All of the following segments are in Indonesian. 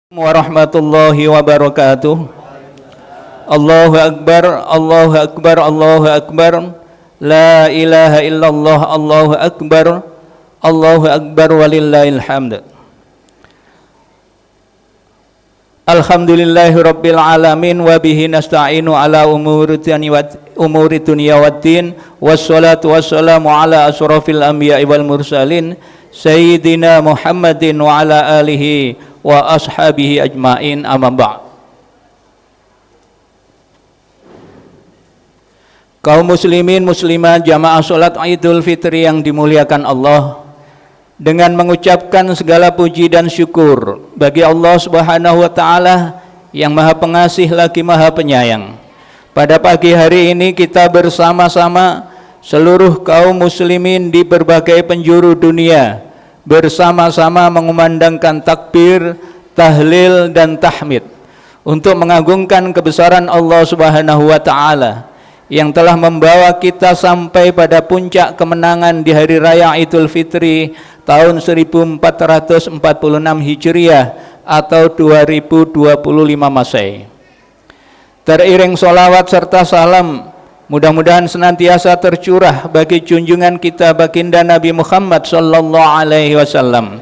Warahmatullahi wabarakatuh. Allahu akbar, Allahu akbar, Allahu akbar. La ilaha illallah, Allahu akbar, Allahu akbar walillahil hamd. Alhamdulillahi rabbil alamin wa bihi nasta'inu ala umuri dunya waddin. Wassalatu wassalamu ala asrafil anbiya'i wal mursalin sayyidina Muhammadin wa ala alihi wa ashabihi ajmain, amma ba'd. Kaum muslimin muslimat jamaah salat Idul Fitri yang dimuliakan Allah, dengan mengucapkan segala puji dan syukur bagi Allah Subhanahu wa taala yang Maha Pengasih lagi Maha Penyayang. Pada pagi hari ini kita bersama-sama seluruh kaum muslimin di berbagai penjuru dunia bersama-sama mengumandangkan takbir, tahlil dan tahmid untuk mengagungkan kebesaran Allah Subhanahu wa taala yang telah membawa kita sampai pada puncak kemenangan di hari raya Idul Fitri tahun 1446 Hijriah atau 2025 Masehi. Teriring sholawat serta salam mudah-mudahan senantiasa tercurah bagi junjungan kita baginda Nabi Muhammad sallallahu alaihi wasallam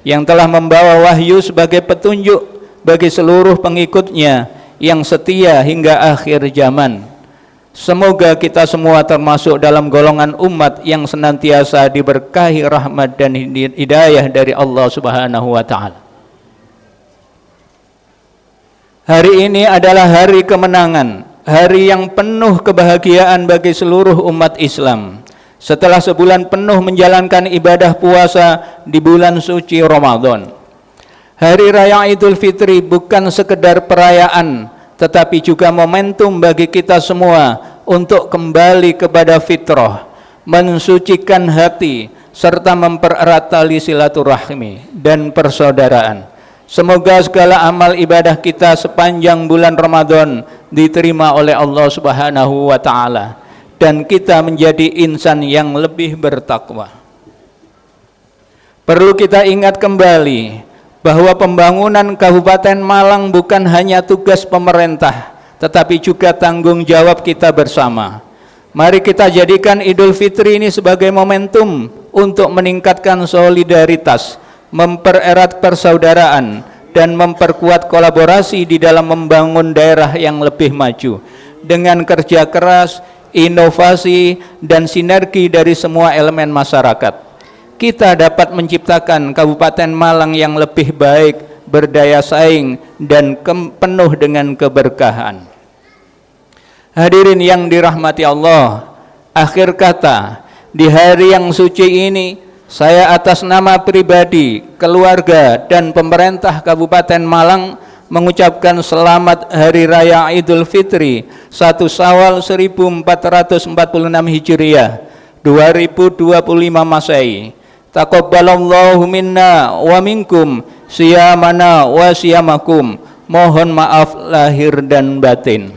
yang telah membawa wahyu sebagai petunjuk bagi seluruh pengikutnya yang setia hingga akhir zaman. Semoga kita semua termasuk dalam golongan umat yang senantiasa diberkahi rahmat dan hidayah dari Allah Subhanahu wa taala. Hari ini adalah hari kemenangan, hari yang penuh kebahagiaan bagi seluruh umat Islam. Setelah sebulan penuh menjalankan ibadah puasa di bulan suci Ramadan, hari raya Idul Fitri bukan sekedar perayaan, tetapi juga momentum bagi kita semua untuk kembali kepada fitrah, mensucikan hati, serta mempererat tali silaturahmi dan persaudaraan. Semoga segala amal ibadah kita sepanjang bulan Ramadan diterima oleh Allah Subhanahu wa taala dan kita menjadi insan yang lebih bertakwa. Perlu kita ingat kembali bahwa pembangunan Kabupaten Malang bukan hanya tugas pemerintah, tetapi juga tanggung jawab kita bersama. Mari kita jadikan Idul Fitri ini sebagai momentum untuk meningkatkan solidaritas, mempererat persaudaraan, dan memperkuat kolaborasi di dalam membangun daerah yang lebih maju. Dengan kerja keras, inovasi, dan sinergi dari semua elemen masyarakat, kita dapat menciptakan Kabupaten Malang yang lebih baik, berdaya saing, dan penuh dengan keberkahan. Hadirin yang dirahmati Allah, akhir kata, di hari yang suci ini, saya atas nama pribadi, keluarga, dan pemerintah Kabupaten Malang mengucapkan selamat Hari Raya Idul Fitri 1 Syawal 1446 Hijriah 2025 Masehi. Taqabbalallahu minna wa minkum siyamana wa siyamakum. Mohon maaf lahir dan batin.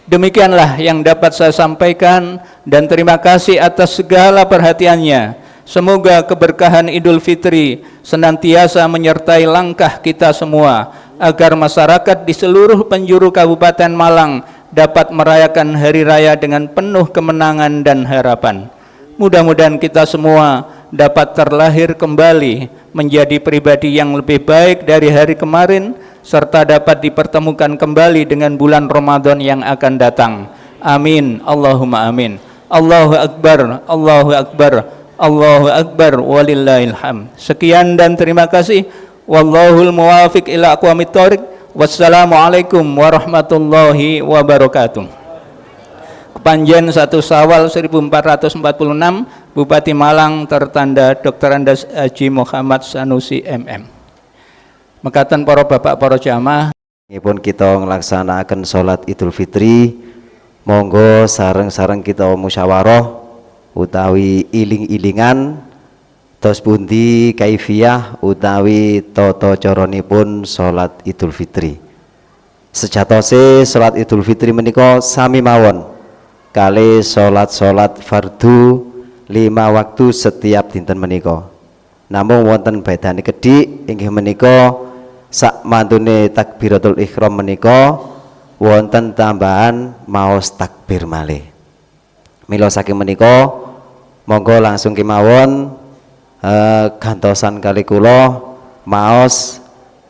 Demikianlah yang dapat saya sampaikan dan terima kasih atas segala perhatiannya. Semoga keberkahan Idul Fitri senantiasa menyertai langkah kita semua agar masyarakat di seluruh penjuru Kabupaten Malang dapat merayakan hari raya dengan penuh kemenangan dan harapan. Mudah-mudahan kita semua dapat terlahir kembali menjadi pribadi yang lebih baik dari hari kemarin, serta dapat dipertemukan kembali dengan bulan Ramadan yang akan datang. Amin, Allahumma amin. Allahu akbar, Allahu akbar, Allahu akbar walillahil hamd. Sekian dan terima kasih. Wallahul muwafiq ila aqwamit thoriq. Wassalamualaikum warahmatullahi wabarakatuh. Kepanjen 1 Syawal 1446, Bupati Malang tertanda Dr. Andes Haji Muhammad Sanusi MM. Mekaten para bapak, para jamaah, ini pun kita melaksanakan sholat Idul Fitri. Monggo sareng-sareng kita musyawarah utawi iling-ilingan tos pundi kaifiyah utawi tata caranipun sholat Idul Fitri. Sejatose sholat Idul Fitri menika sami mawon kali sholat fardu 5 waktu setiap dinten menika. Namung wonten bedane kedhik inggih menika sak mantune takbiratul ihram menika wonten tambahan maos takbir malih. Mila saking menika monggo langsung kemawon gantosan kali kula maos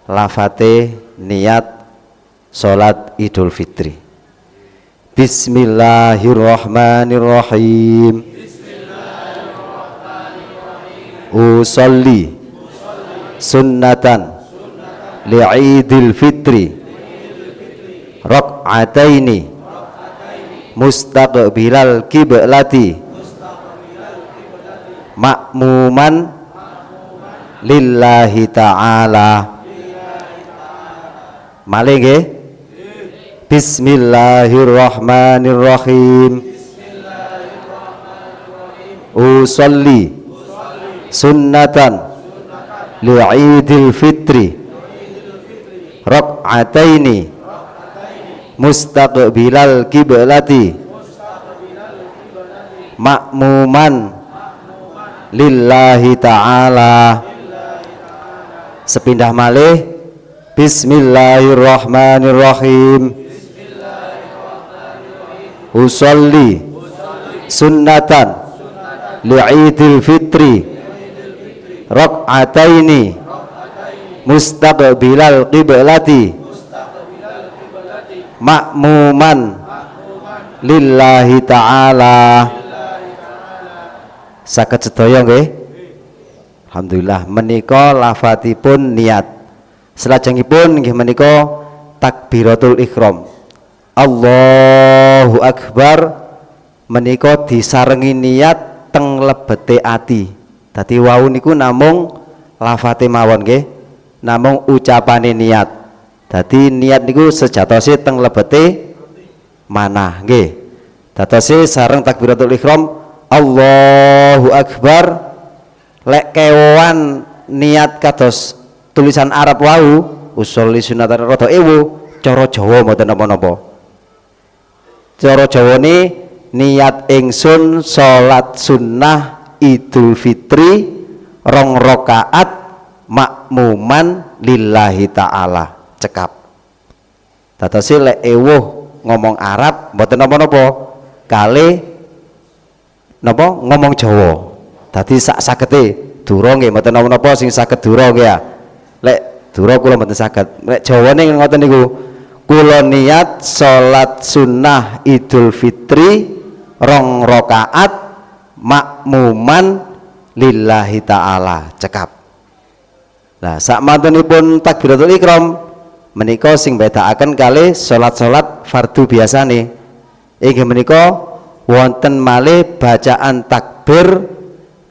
lafate niat salat Idul Fitri. Bismillahirrahmanirrahim. Usolli sunnatan li'idil fitri rak'ataini mustaqbilal kiblati ma'muman lillahi ta'ala. Malih nggih. Bismillahirrahmanirrahim. Usolli sunnatan li'idil fitri rak'ataini mustaqbilal kiblati ma'muman lillahi ta'ala. Sepindah malih. Bismillahirrahmanirrahim. Usolli sunnatan li'idil fitri rak'ataini mustaqbilal qiblati ma'muman lillahi ta'ala. Saged sedaya nggih. Alhamdulillah menika lafadzipun niat. Selajengipun nggih menika takbiratul ihram. Allahu akbar menika disarengi niat teng lebete ati. Dadi wau niku namung lafate mawon nggih, namung ucapane niat. Dadi niat niku sejatose teng lebete manah nggih. Dadose sareng takbiratul ihram Allahu akbar lek kewan niat kados tulisan Arab wau usolli sunatan rada ewu cara Jawa mboten napa-napa. Cara Jawane niat ingsun salat sunnah Idul Fitri 2 rakaat makmuman lillahi ta'ala. Cekap. Dadose lek ewuh ngomong Arab mboten napa-napa, kalih napa ngomong Jawa. Dadi sak sagete dura nggih mboten napa-napa sing saged dura nggih ya. Lek dura kula mboten saged. Lek Jawane ngoten niku. Kula niat salat sunnah Idul Fitri 2 rakaat makmuman lillahi ta'ala. Cekap. Nah, sak mantunipun takbiratul ihram menika sing bedakaken kalih salat-salat fardu biasane. Inggih menika wonten malih bacaan takbir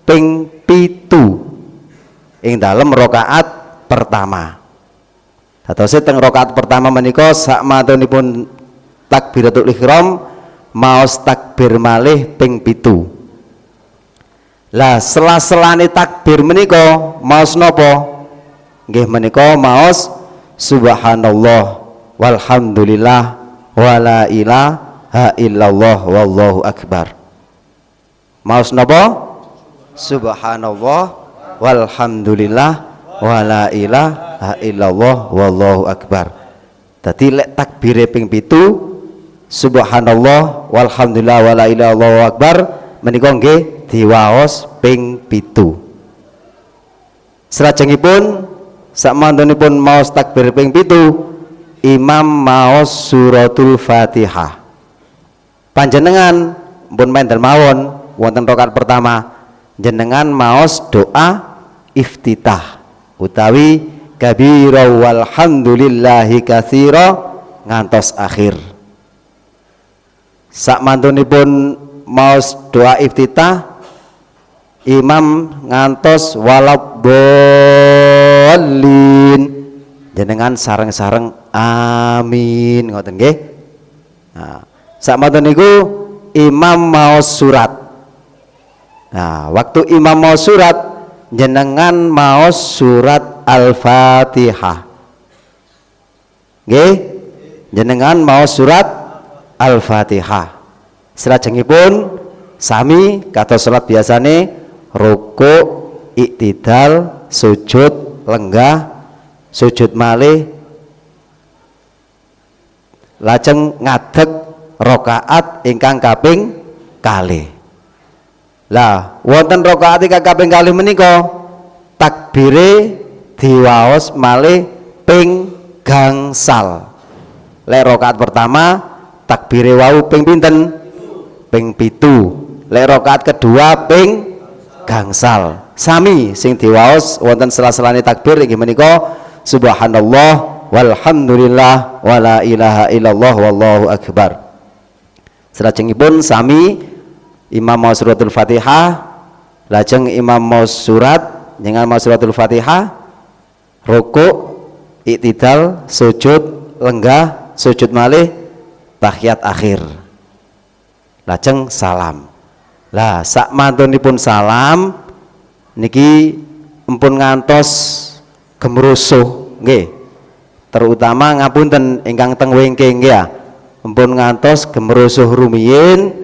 ping 7 ing dalem rakaat pertama. Datose teng rakaat pertama menika sak mantunipun takbiratul ihram maos takbir malih ping 7. Lah sela-selane takbir menika maos napa? Nggih menika maos subhanallah walhamdulillah wala ilaha illallah wallahu akbar. Maos napa? Subhanallah walhamdulillah wala ilaha illallah wallahu akbar. Dadi lek takbire ping 7 subhanallah walhamdulillah wala ilaha illallah wallahu akbar menika nggih diwaos ping 7. Salajengipun sakmantunipun maos takbir ping 7 imam maos suratul Fatihah. Panjenengan pun mendel mawon wonten rakaat pertama jenengan maos doa iftitah utawi kabira walhamdulillahi katsira ngantos akhir. Sakmantunipun maos doa iftitah imam ngantos waladdallin jenengan sareng-sareng amin ngoten nggih. Nah, sakmanten niku imam maos surat. Nah, waktu imam maos surat jenengan maos surat Al-Fatihah. Nggih, jenengan maos surat Al-Fatihah. Salajengipun sami kados salat biasane ruku', iktidal, sujud, lenggah, sujud malih lajeng ngadeg rakaat ingkang kaping kalih. Lah wonten rakaat ingkang kaping kalih menika takbire diwaos malih ping gangsal. Lek rakaat pertama takbire wau ping pinten? Ping 7. Lek rakaat kedua ping gangsal. Sami sing diwaos wonten sela-selane takbir inggih menika subhanallah walhamdulillah wala ilaha illallah wallahu akbar. Salajengipun sami imam maos suratul Fatihah, lajeng imam maos surat njenengan maos suratul Fatihah, rukuk, iktidal, sujud, lenggah, sujud malih, tahiyat akhir. Lajeng salam. Lah sak mantunipun salam niki empun ngantos gemrusuh nggih. Terutama ngapunten ingkang teng wingking nggih ya. Empun ngantos gemrusuh rumiyin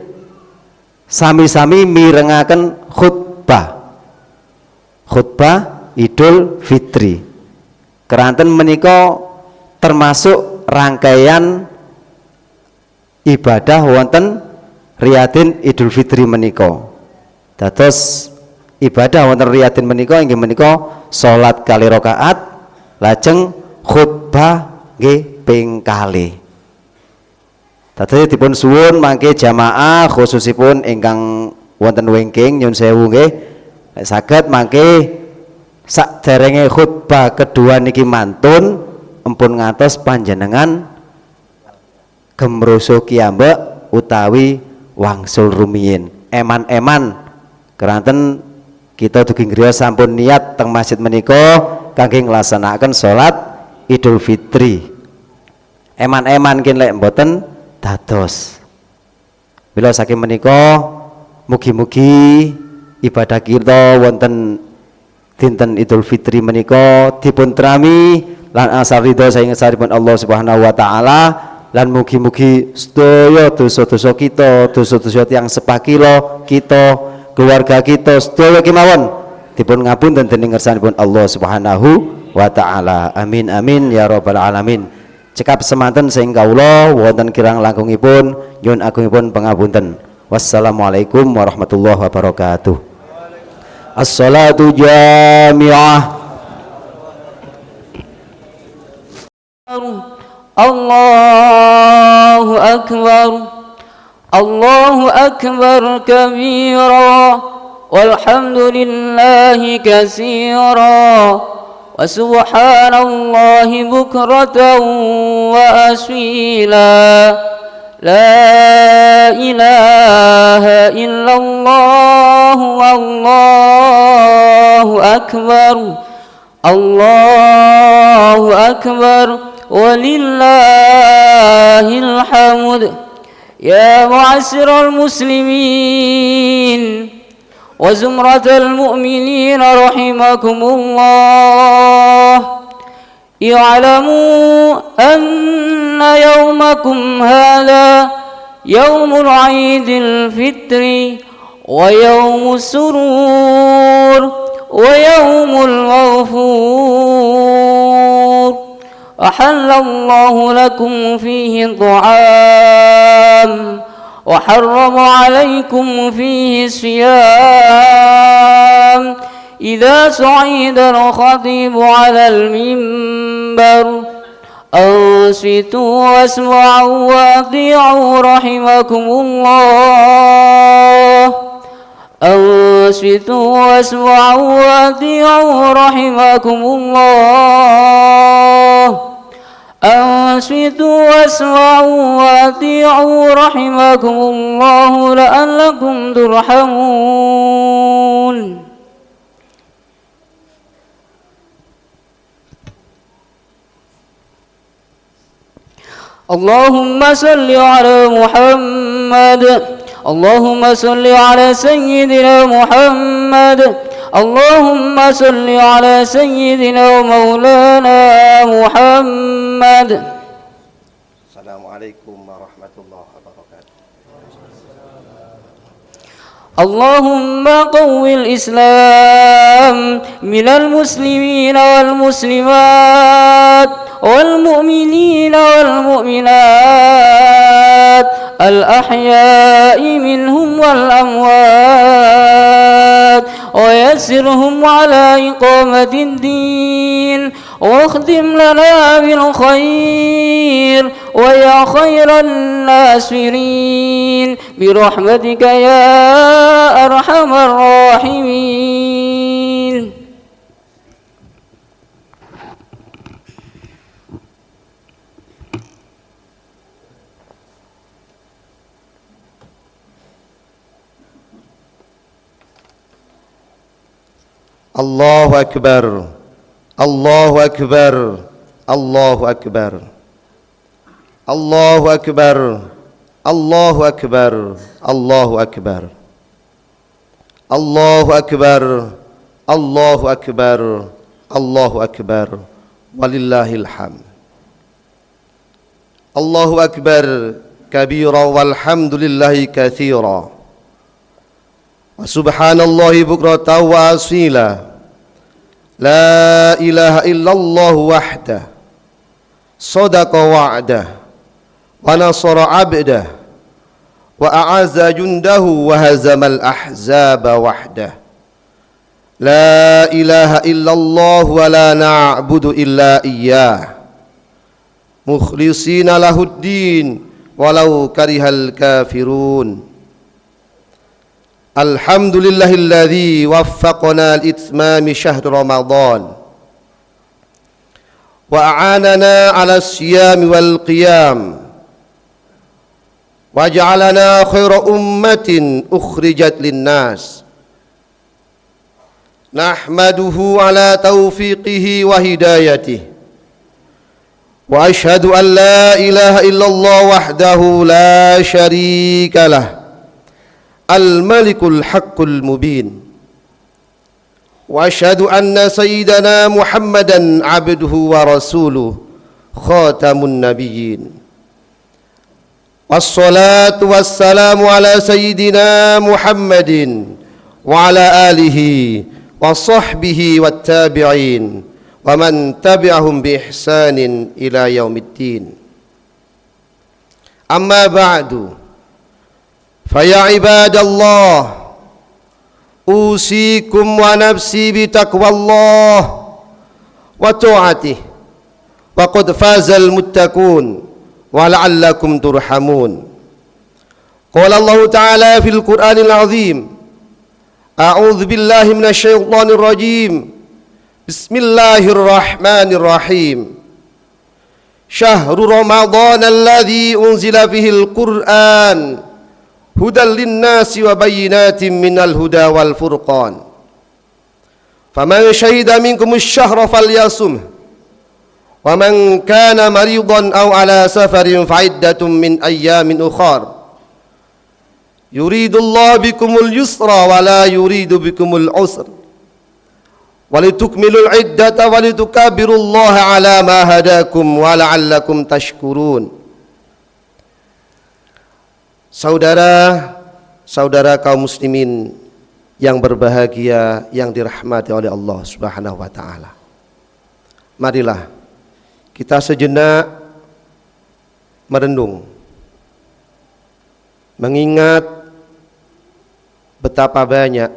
sami-sami mirengaken khutbah. Khutbah Idul Fitri. Keranten menika termasuk rangkaian ibadah wonten riyadin Idul Fitri menika. Dados ibadah wonten riyadin menika inggih menika salat kali rakaat lajeng khutbah nggih ping kalih. Dados dipun suwun mangke jamaah khususipun ingkang wonten wingking nyun sewu nggih nek saged mangke sakderenge khutbah kedua niki mantun empun ngantos panjenengan gemrusuh kiyambak utawi wangsul rumiyin eman-eman keranten kita dugi griya sampun niat teng masjid menika kangge nglaksanaken salat Idul Fitri. Eman-eman kin lek mboten dados. Bila saking menika mugi-mugi ibadah kita wonten dinten Idul Fitri menika dipun trami lan asal ridho saking saripun Allah Subhanahu wa taala lan mugi-mugi sedaya dosa-dosa kita, dosa-dosa tiyang sepakilo kita, keluarga kita sedaya kemawon dipun ngapunten dening ngersanipun Allah Subhanahu wa taala. Amin amin ya rabbal alamin. Cekap semanten sing kawula wonten kirang langkungipun nyuwun agungipun pangapunten. Wassalamualaikum warahmatullahi wabarakatuh. As-salatu jami'ah. Allahu akbar. Allahu akbar kabira walhamdulillahi katsira wa subhanallahi bukratan wa asila. La ilaha illallah wallahu akbar. Allahu akbar walillahil hamd. Ya mu'asyiral muslimin wa zumratal mu'minin rahimakumullah. اعلموا أن يومكم هذا يوم العيد الفطر ويوم السرور ويوم الغفور. أحل الله لكم فيه الطعام وحرم عليكم فيه الصيام. إذا صعد الخطيب على المنبر أنصتوا واسمعوا وأطيعوا رحمكم الله. أنصتوا واسمعوا وأطيعوا رحمكم الله. أنصتوا واسمعوا وأطيعوا رحمكم الله لعلكم ترحمون. اللهم صل على محمد. اللهم صل على سيدنا محمد. اللهم صل على سيدنا مولانا محمد. Assalamualaikum warahmatullahi wabarakatuh. اللهم قو الإسلام من المسلمين والمسلمات والمؤمنين والمؤمنات الأحياء منهم والأموات ويسرهم على إقامة الدين واخدم لنا بالخير ويا خير الناصرين برحمتك يا أرحم الراحمين. الله أكبر الله أكبر الله أكبر الله أكبر الله أكبر الله أكبر الله أكبر الله أكبر الله أكبر ولله الحمد. الله أكبر كبيرا والحمد لله كثيرا وسبحان الله بكرة وأصيلا لا إله إلا الله وحده صدق وعده ونصر عبده وأعز جنده وهزم الأحزاب وحده لا إله إلا الله ولا نعبد إلا إياه مخلصين له الدين ولو كره الكافرون. الحمد لله الذي وفقنا لإتمام شهر رمضان وأعاننا على الصيام والقيام وجعلنا خير أمة أخرجت للناس نحمده على توفيقه وهدايته وأشهد أن لا إله إلا الله وحده لا شريك له الملك الحق المبين وأشهد أن سيدنا محمدا عبده ورسوله خاتم النبيين والصلاة والسلام على سيدنا محمد وعلى آله وصحبه والتابعين ومن تبعهم بإحسان إلى يوم الدين. أما بعد فيا عباد الله أوصيكم ونفسي بتقوى الله وطاعته وقد فاز المتقون ولعلكم ترحمون. قال الله تعالى في القرآن العظيم أعوذ بالله من الشيطان الرجيم بسم الله الرحمن الرحيم شهر رمضان الذي أنزل فيه القرآن هدى للناس وبينات من الهدى والفرقان فمن شهد منكم الشهر فليصمه ومن كان مريضا أو على سفر فعدة من أيام أخر يريد الله بكم اليسر ولا يريد بكم العسر ولتكملوا العدة ولتكبروا الله على ما هداكم ولعلكم تشكرون. Saudara-saudara kaum muslimin yang berbahagia, yang dirahmati oleh Allah Subhanahu wa taala. Marilah kita sejenak merenung, mengingat betapa banyak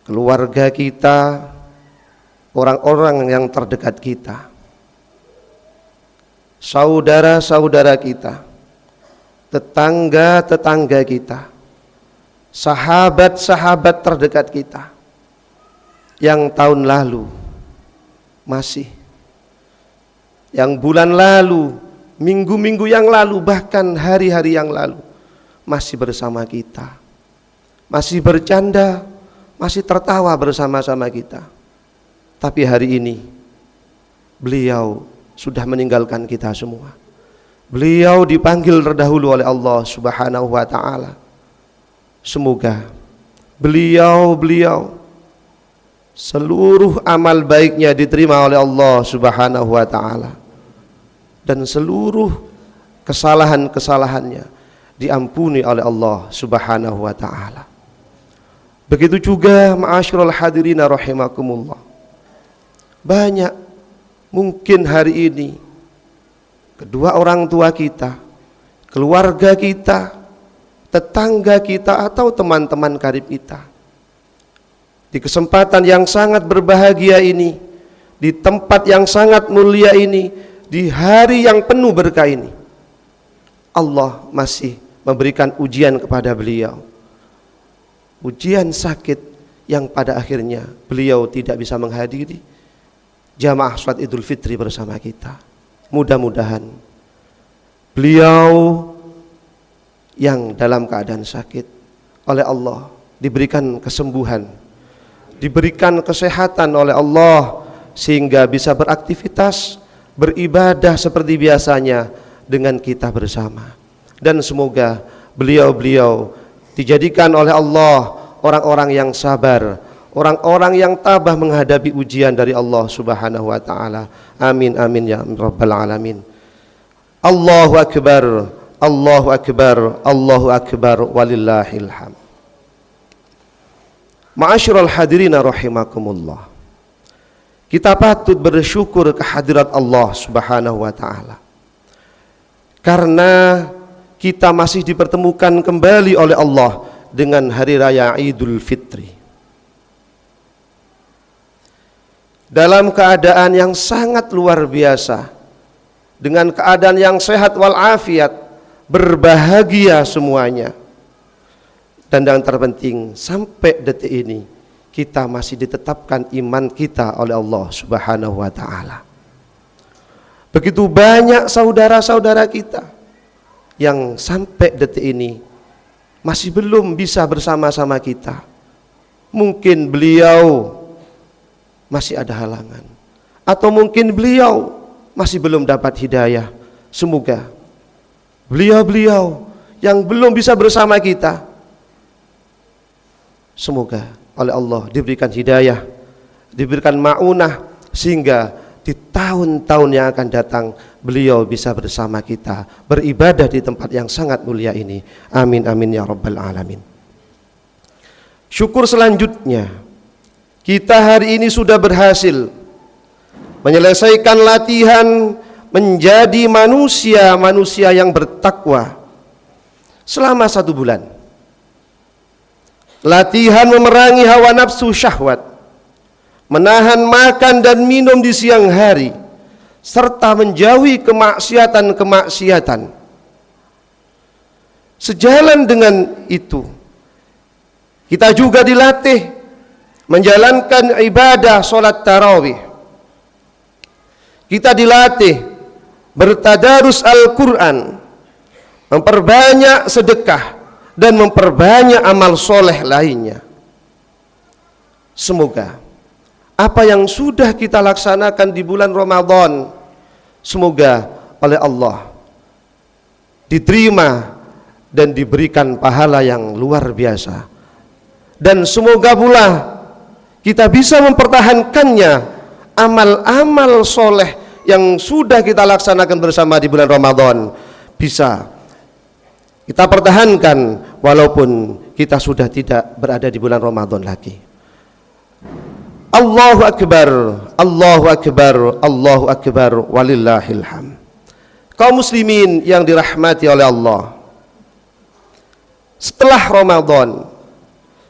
keluarga kita, orang-orang yang terdekat kita, saudara-saudara kita, tetangga-tetangga kita, sahabat-sahabat terdekat kita yang tahun lalu masih, yang bulan lalu, minggu-minggu yang lalu, bahkan hari-hari yang lalu masih bersama kita, masih bercanda, masih tertawa bersama-sama kita. Tapi hari ini beliau sudah meninggalkan kita semua. Beliau dipanggil terdahulu oleh Allah Subhanahu wa taala. Semoga beliau seluruh amal baiknya diterima oleh Allah Subhanahu wa taala dan seluruh kesalahan-kesalahannya diampuni oleh Allah Subhanahu wa taala. Begitu juga ma'asyiral hadirina rahimakumullah. Banyak mungkin hari ini kedua orang tua kita, keluarga kita, tetangga kita atau teman-teman karib kita di kesempatan yang sangat berbahagia ini, di tempat yang sangat mulia ini, di hari yang penuh berkah ini, Allah masih memberikan ujian kepada beliau. Ujian sakit yang pada akhirnya beliau tidak bisa menghadiri jamaah salat Idul Fitri bersama kita. Mudah-mudahan beliau yang dalam keadaan sakit oleh Allah diberikan kesembuhan, diberikan kesehatan oleh Allah sehingga bisa beraktivitas, beribadah seperti biasanya dengan kita bersama. Dan semoga beliau-beliau dijadikan oleh Allah orang-orang yang sabar, orang-orang yang tabah menghadapi ujian dari Allah Subhanahu wa taala. Amin amin ya rabbal alamin. Allahu akbar, Allahu akbar, Allahu akbar, walillahil hamd. Ma'asyiral hadirina rahimakumullah. Kita patut bersyukur kehadirat Allah Subhanahu wa taala. Karena kita masih dipertemukan kembali oleh Allah dengan hari raya Idul Fitri. Dalam keadaan yang sangat luar biasa, dengan keadaan yang sehat walafiat, berbahagia semuanya. Dan yang terpenting, sampai detik ini kita masih ditetapkan iman kita oleh Allah Subhanahu wa taala. Begitu banyak saudara-saudara kita yang sampai detik ini masih belum bisa bersama-sama kita. Mungkin beliau masih ada halangan, atau mungkin beliau masih belum dapat hidayah. Semoga beliau-beliau yang belum bisa bersama kita, semoga oleh Allah diberikan hidayah, diberikan ma'unah, sehingga di tahun-tahun yang akan datang beliau bisa bersama kita beribadah di tempat yang sangat mulia ini. Amin amin ya rabbal alamin. Syukur selanjutnya, kita hari ini sudah berhasil menyelesaikan latihan menjadi manusia yang bertakwa selama 1 bulan. Latihan memerangi hawa nafsu syahwat, menahan makan dan minum di siang hari, serta menjauhi kemaksiatan-kemaksiatan. Sejalan dengan itu, kita juga dilatih menjalankan ibadah sholat tarawih. Kita dilatih bertadarus Al-Quran, memperbanyak sedekah, dan memperbanyak amal soleh lainnya. Semoga apa yang sudah kita laksanakan di bulan Ramadan, semoga oleh Allah diterima dan diberikan pahala yang luar biasa. Dan semoga pula kita bisa mempertahankannya, amal-amal soleh yang sudah kita laksanakan bersama di bulan Ramadan bisa kita pertahankan walaupun kita sudah tidak berada di bulan Ramadan lagi. Allahu akbar, Allahu akbar, Allahu akbar, walillahil hamd. Kaum muslimin yang dirahmati oleh Allah, setelah Ramadan,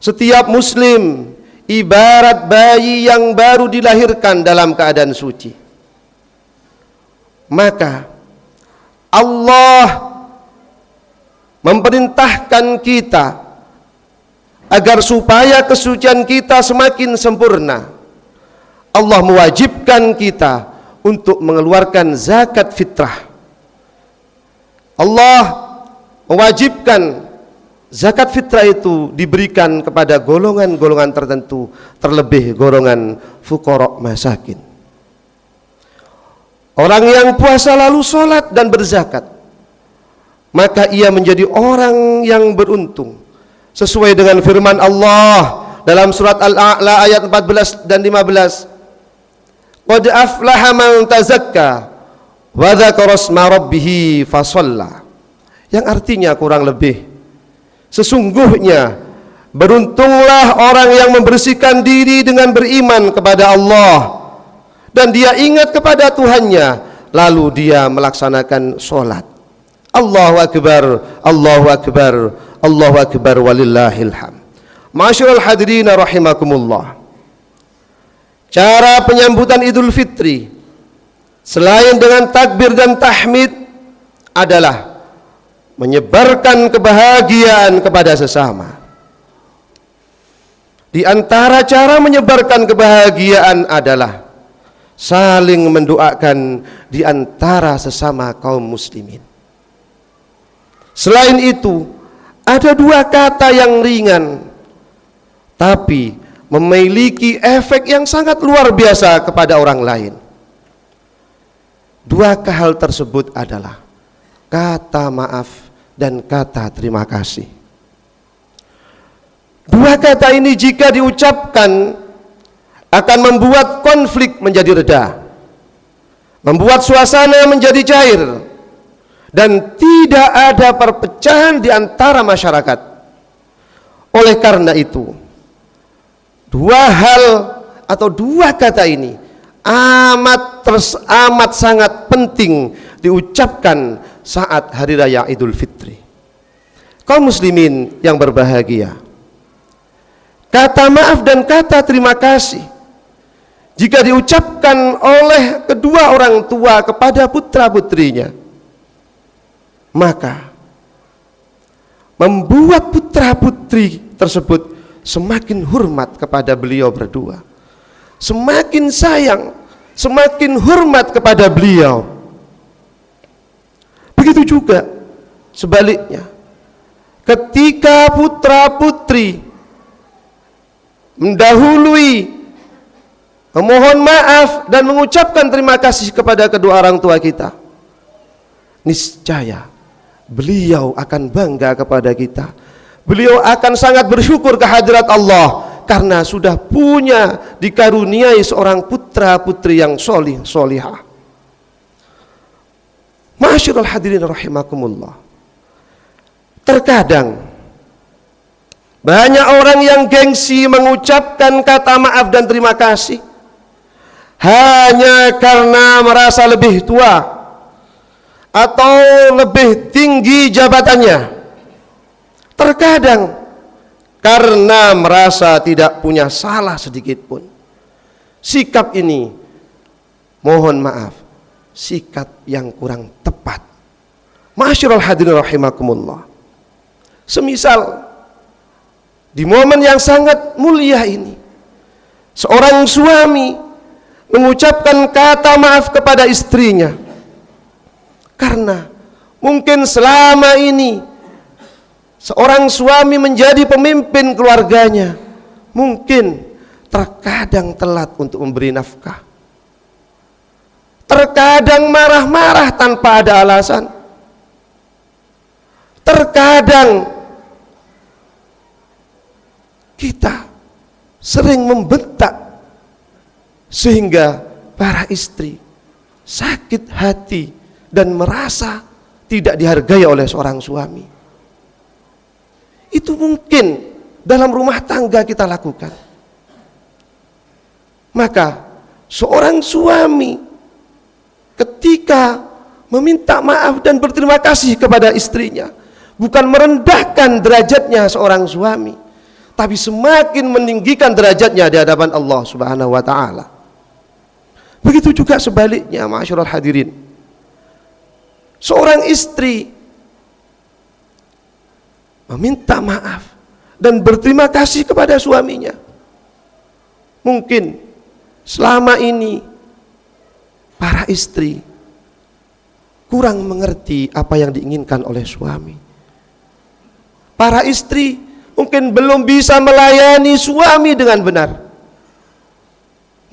setiap muslim ibarat bayi yang baru dilahirkan dalam keadaan suci. Maka Allah memerintahkan kita agar supaya kesucian kita semakin sempurna. Allah mewajibkan kita untuk mengeluarkan zakat fitrah. Allah mewajibkan zakat fitrah itu diberikan kepada golongan-golongan tertentu, terlebih golongan fuqara masakin. Orang yang puasa lalu sholat dan berzakat, maka ia menjadi orang yang beruntung sesuai dengan firman Allah dalam surat Al-A'la ayat 14 dan 15. Qad aflaha man tazakka wa dzakara isma rabbih fashalla. Yang artinya kurang lebih, sesungguhnya Beruntunglah orang yang membersihkan diri dengan beriman kepada Allah dan dia ingat kepada Tuhannya, lalu dia melaksanakan sholat. Allahu Akbar, Allahu Akbar, Allahu Akbar, walillahil hamd. Ma'asyiral hadirin rahimakumullah. Cara penyambutan Idul Fitri selain dengan takbir dan tahmid adalah menyebarkan kebahagiaan kepada sesama. Di antara cara menyebarkan kebahagiaan adalah saling mendoakan di antara sesama kaum muslimin. Selain itu, ada dua kata yang ringan tapi memiliki efek yang sangat luar biasa kepada orang lain. Dua hal tersebut adalah kata maaf dan kata terima kasih. Dua kata ini jika diucapkan akan membuat konflik menjadi reda, membuat suasana menjadi cair, dan tidak ada perpecahan di antara masyarakat. Oleh karena itu, dua hal atau dua kata ini amat sangat penting diucapkan saat hari raya Idul Fitri. Kaum muslimin yang berbahagia, kata maaf dan kata terima kasih jika diucapkan oleh kedua orang tua kepada putra-putrinya, maka membuat putra-putri tersebut semakin hormat kepada beliau berdua, semakin sayang, semakin hormat kepada beliau. Begitu juga sebaliknya, ketika putra-putri mendahului memohon maaf dan mengucapkan terima kasih kepada kedua orang tua kita, niscaya beliau akan bangga kepada kita. Beliau akan sangat bersyukur kehadirat Allah karena sudah punya dikaruniai seorang putra putri yang solih solihah. Ma'asyiral hadirin rahimakumullah. Terkadang banyak orang yang gengsi mengucapkan kata maaf dan terima kasih hanya karena merasa lebih tua atau lebih tinggi jabatannya. Terkadang karena merasa tidak punya salah sedikit pun. Sikap ini, mohon maaf, sikap yang kurang tepat. Ma'asyiral hadirin rahimakumullah. Semisal di momen yang sangat mulia ini, seorang suami mengucapkan kata maaf kepada istrinya karena mungkin selama ini seorang suami menjadi pemimpin keluarganya, mungkin terkadang telat untuk memberi nafkah, terkadang marah-marah tanpa ada alasan, terkadang kita sering membentak sehingga para istri sakit hati dan merasa tidak dihargai oleh seorang suami. Itu mungkin dalam rumah tangga kita lakukan. Maka seorang suami ketika meminta maaf dan berterima kasih kepada istrinya, bukan merendahkan derajatnya seorang suami, tapi semakin meninggikan derajatnya di hadapan Allah Subhanahu wa taala. Begitu juga sebaliknya, ma'asyiral hadirin. Seorang istri meminta maaf dan berterima kasih kepada suaminya. Mungkin selama ini para istri kurang mengerti apa yang diinginkan oleh suami. Para istri mungkin belum bisa melayani suami dengan benar.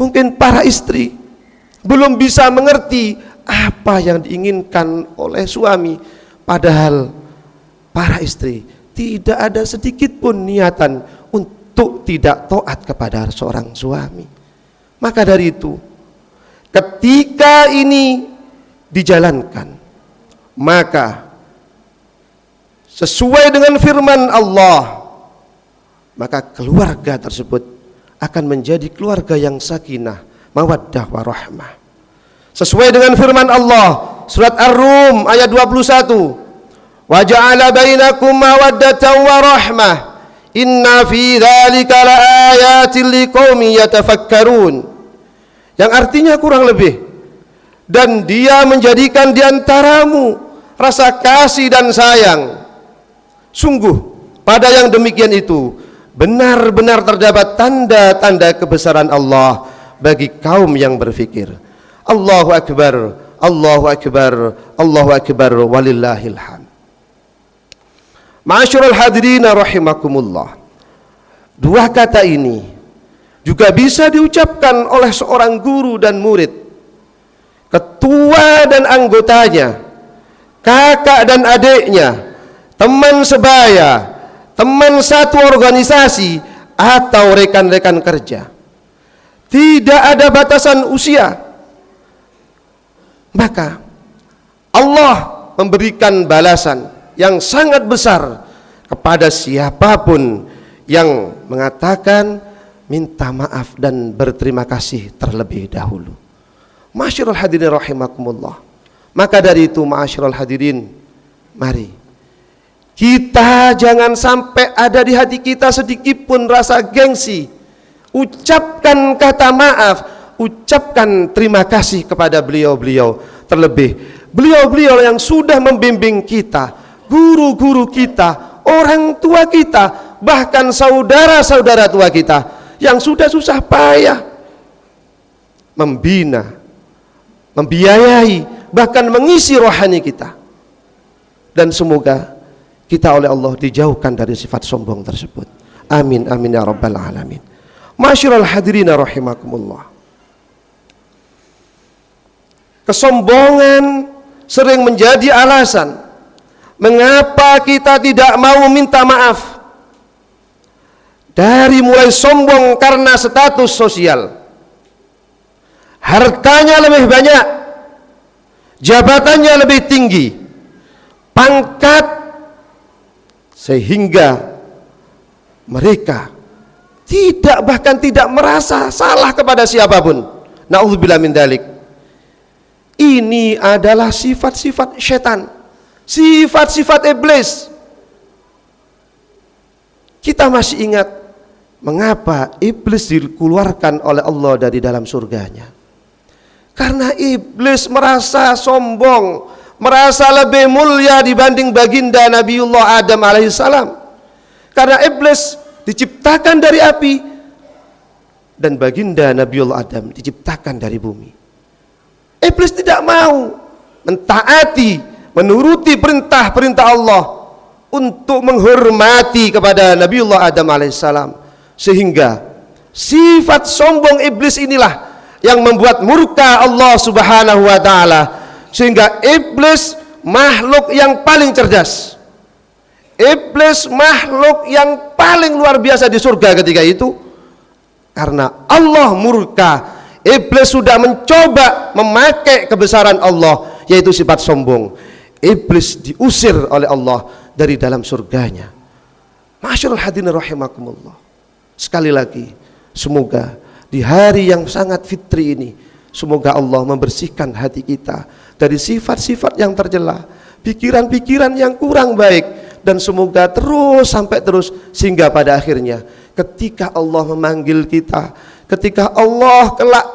Mungkin para istri belum bisa mengerti apa yang diinginkan oleh suami. Padahal para istri tidak ada sedikit pun niatan untuk tidak taat kepada seorang suami. Maka dari itu, ketika ini dijalankan, maka sesuai dengan firman Allah, maka keluarga tersebut akan menjadi keluarga yang sakinah, mawaddah warahmah. Sesuai dengan firman Allah surat Ar-Rum ayat 21, wa ja'ala bainakum mawaddatan warahmah inna fi dzalika laayatin liqaumin yatafakkarun, yang artinya kurang lebih, dan Dia menjadikan di antaramu rasa kasih dan sayang. Sungguh pada yang demikian itu benar-benar terdapat tanda-tanda kebesaran Allah bagi kaum yang berfikir. Allahu akbar, Allahu akbar, Allahu akbar, walillahil hamd. Ma'asyiral hadirin rahimakumullah. Dua kata ini juga bisa diucapkan oleh seorang guru dan murid, ketua dan anggotanya, kakak dan adiknya, teman sebaya, teman satu organisasi, atau rekan-rekan kerja. Tidak ada batasan usia. Maka Allah memberikan balasan yang sangat besar kepada siapapun yang mengatakan minta maaf dan berterima kasih terlebih dahulu. Ma'asyiral hadirin rahimakumullah. Maka dari itu ma'asyiral hadirin, mari kita jangan sampai ada di hati kita sedikit pun rasa gengsi. Ucapkan kata maaf, ucapkan terima kasih kepada beliau-beliau, terlebih beliau-beliau yang sudah membimbing kita, guru-guru kita, orang tua kita, bahkan saudara-saudara tua kita yang sudah susah payah membina, membiayai, bahkan mengisi rohani kita. Dan semoga kita oleh Allah dijauhkan dari sifat sombong tersebut. Amin amin ya rabbal alamin. Ma'asyiral hadirin rahimakumullah. Kesombongan sering menjadi alasan mengapa kita tidak mau minta maaf. Dari mulai sombong karena status sosial, hartanya lebih banyak, jabatannya lebih tinggi, pangkat, sehingga mereka bahkan tidak merasa salah kepada siapapun. Na'udzubillah min dzalik. Ini adalah sifat-sifat setan, sifat-sifat iblis. Kita masih ingat mengapa iblis dikeluarkan oleh Allah dari dalam surganya? Karena iblis merasa sombong, merasa lebih mulia dibanding baginda Nabiullah Adam alaihissalam. Karena iblis diciptakan dari api dan baginda Nabiullah Adam diciptakan dari bumi. Iblis tidak mau mentaati, menuruti perintah-perintah Allah untuk menghormati kepada Nabiullah Adam alaihissalam, sehingga sifat sombong iblis inilah yang membuat murka Allah subhanahu wa ta'ala, sehingga iblis makhluk yang paling cerdas, iblis makhluk yang paling luar biasa di surga ketika itu. Karena Allah murka, iblis sudah mencoba memakai kebesaran Allah, yaitu sifat sombong. Iblis diusir oleh Allah dari dalam surganya. Ma'asyiral hadirin rahimakumullah. Sekali lagi, semoga di hari yang sangat fitri ini, semoga Allah membersihkan hati kita dari sifat-sifat yang tercela, pikiran-pikiran yang kurang baik, dan semoga terus sampai terus, sehingga pada akhirnya ketika Allah memanggil kita, ketika Allah kelak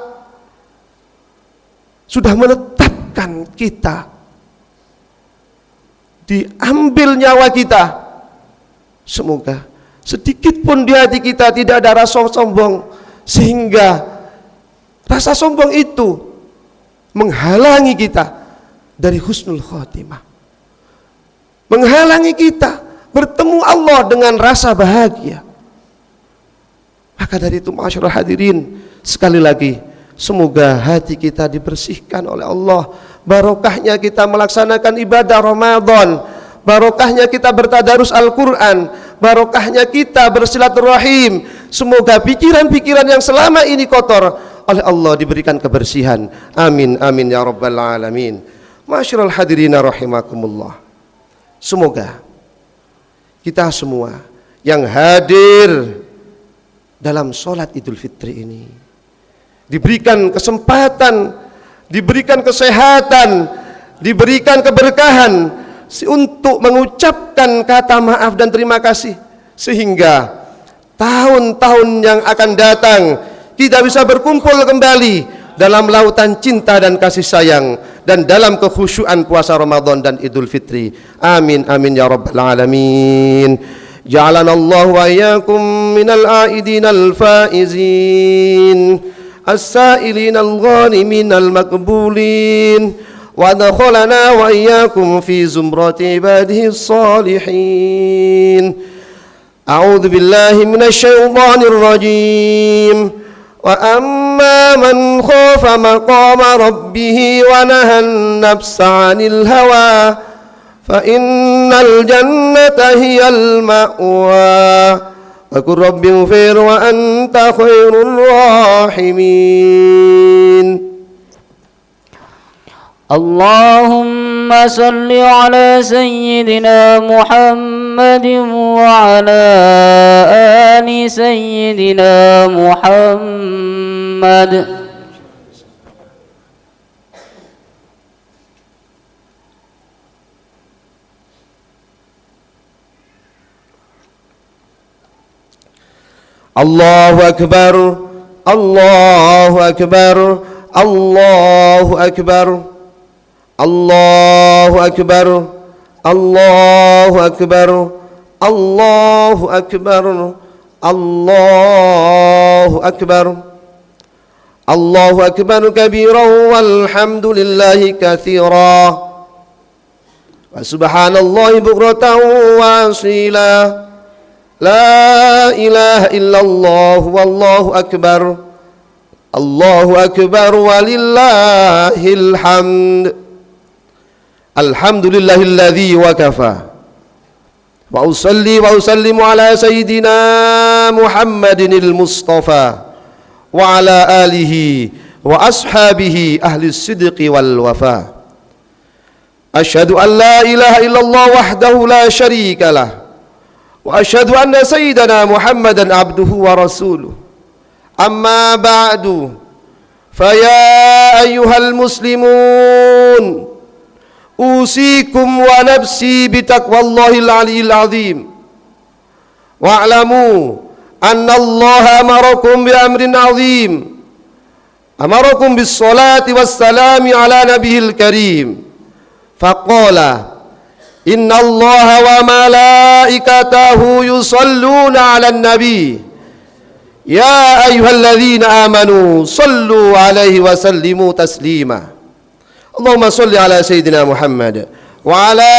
sudah menetapkan kita, diambil nyawa kita, semoga sedikit pun di hati kita tidak ada rasa sombong, sehingga rasa sombong itu menghalangi kita dari husnul khotimah, menghalangi kita bertemu Allah dengan rasa bahagia. Maka dari itu ma'asyiral hadirin, sekali lagi semoga hati kita dibersihkan oleh Allah, barokahnya kita melaksanakan ibadah Ramadan, barokahnya kita bertadarus Al-Quran, barokahnya kita bersilaturahim. Semoga pikiran-pikiran yang selama ini kotor oleh Allah diberikan kebersihan. Amin amin ya rabbal alamin. Ma'asyiral hadirin rahimakumullah. Semoga kita semua yang hadir dalam sholat Idul Fitri ini. Diberikan kesempatan, diberikan kesehatan, diberikan keberkahan untuk mengucapkan kata maaf dan terima kasih, sehingga tahun-tahun yang akan datang kita bisa berkumpul kembali dalam lautan cinta dan kasih sayang dan dalam kekhusyuan puasa Ramadan dan Idul Fitri. Amin amin ya rabbal alamin. Ja'alana Allah wa iyyakum minal aidin al-faizin as-sa'ilin al-ghanimin al-maqbulin wa adkhalana wa iyyakum fi zumrati ibadihi as-salihin. A'udzu billahi minasy syaithanir rajim. Wa amma man khafa maqama rabbih wa nahan nafsa 'anil hawa fa innal jannata hiyal ma'wa wa qur rabbighfir wa anta khairur rahimin. Allahumma salli ala sayyidina Muhammadin wa ala ali sayyidina Muhammad. Allahu akbar, Allahu akbar, Allahu akbar, Allahu akbar, Allahu akbar, Allahu akbar, Allahu akbar, Allahu akbar kabiran walhamdulillahi katsiran wa subhanallahi bukratan wa asila. La ilaha illallah wallahu akbar, Allahu akbar walillahil hamd. Alhamdulillahilladzi wa kafa wa usalli wa usallimu ala sayyidina Muhammadinil Mustafa wa ala alihi wa ashabihi ahli sidqi wal wafa. Asyhadu an la ilaha illallah wahdahu la syarika lah wa asyhadu anna sayyidana Muhammadan abduhu wa rasuluh. Amma ba'du, faya ayyuhal muslimun, usikum wa nafsi bitaqwallahil aliyil azim. Wa'lamu anna Allah amarakum bi amrin azim, amarakum bis salati was salami ala nabiyil karim. Faqala inna Allah wa malaikatahu yusalluna 'alan nabi ya ayyuhalladzina amanu sallu 'alaihi wa sallimu taslima. Allahumma salli ala sayyidina Muhammad wa ala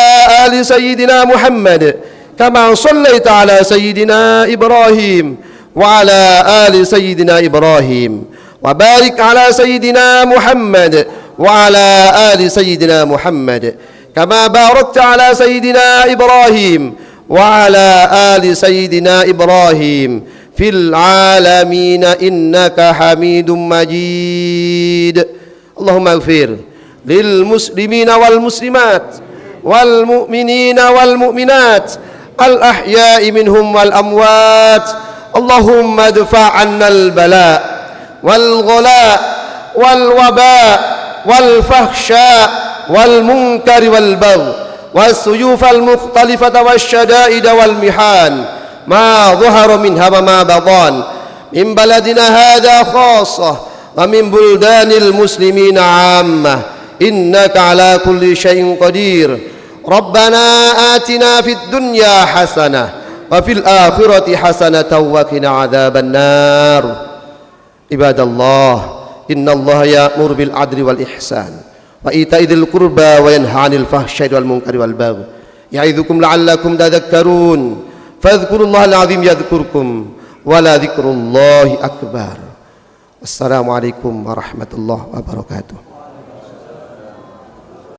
ali sayyidina Muhammad kama sallaita ala sayyidina Ibrahim wa ala ali sayyidina Ibrahim wa barik ala sayyidina Muhammad wa ala ali sayyidina Muhammad kama barakta ala sayyidina Ibrahim wa ala ali sayyidina Ibrahim fil alamin innaka Hamidum Majid. Allahumma ighfir lil muslimina wal muslimat wal mu'minina wal mu'minat al ahya'i minhum wal amwat. Allahumma adfa' 'anna al bala' wal ghala' wal waba' wal fahsya' والمنكر والبغي والسيوف المختلفة والشدائد والمحان ما ظهر منها وما بطن من بلدنا هذا خاصة ومن بلدان المسلمين عامة إنك على كل شيء قدير. ربنا آتنا في الدنيا حسنة وفي الآخرة حسنة وقنا عذاب النار. عباد الله إن الله يأمر بالعدل والإحسان وإيتاء ذي القربى وينهى عن الفحشاء والمنكر والبغي يعظكم لعلكم تذكرون فاذكروا الله العظيم يذكركم ولذكر الله أكبر. السلام عليكم ورحمة الله وبركاته.